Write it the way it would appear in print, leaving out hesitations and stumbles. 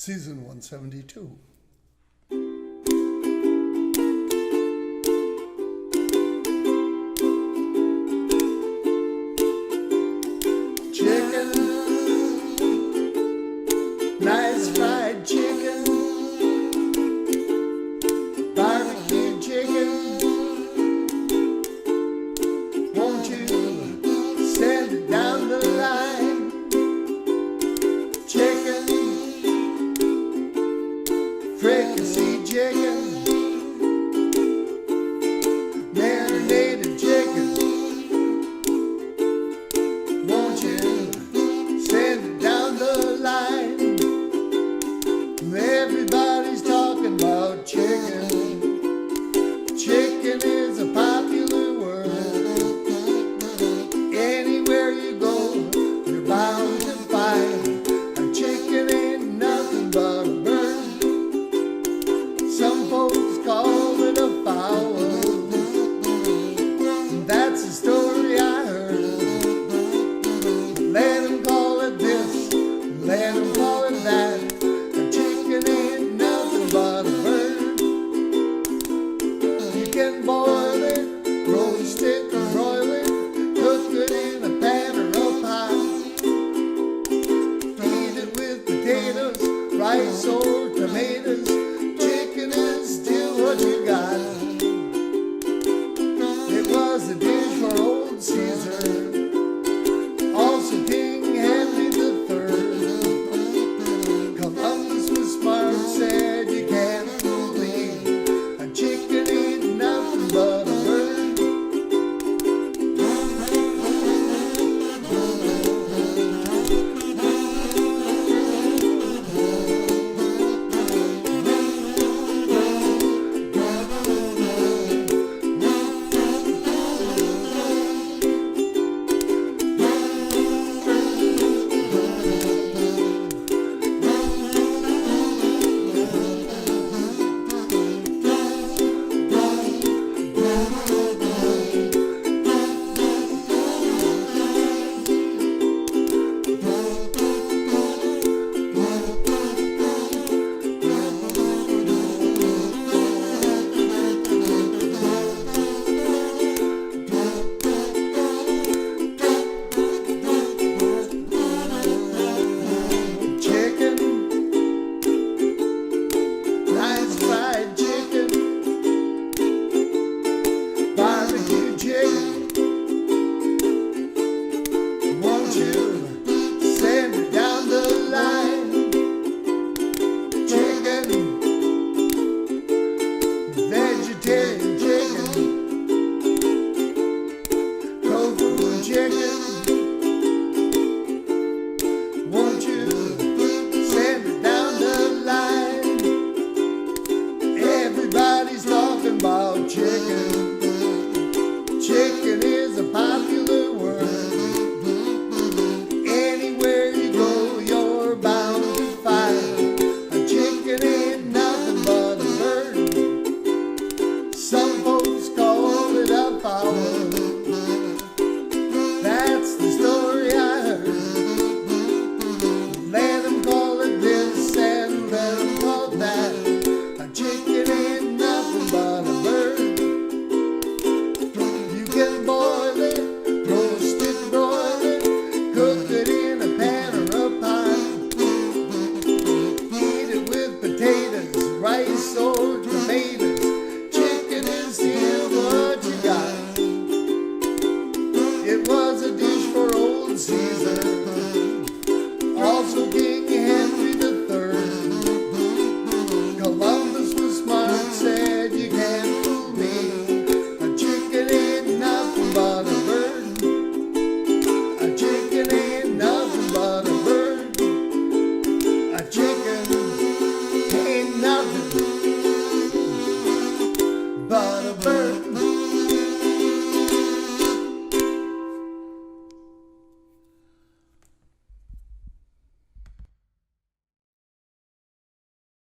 season 172. Chicken, nice fried chicken, barbecue chicken. Won't you send it down the line? Chicken, fricassee chicken, marinated chicken. Won't you send it down the line? Everybody's talking about chicken. Chicken is a popular word. Anywhere you go, you're bound to find a chicken ain't nothing but a bird. Some folks call it a fowl. That's the story I heard. Let them call it this, let them call it that. A chicken ain't nothing but a bird. You can boil it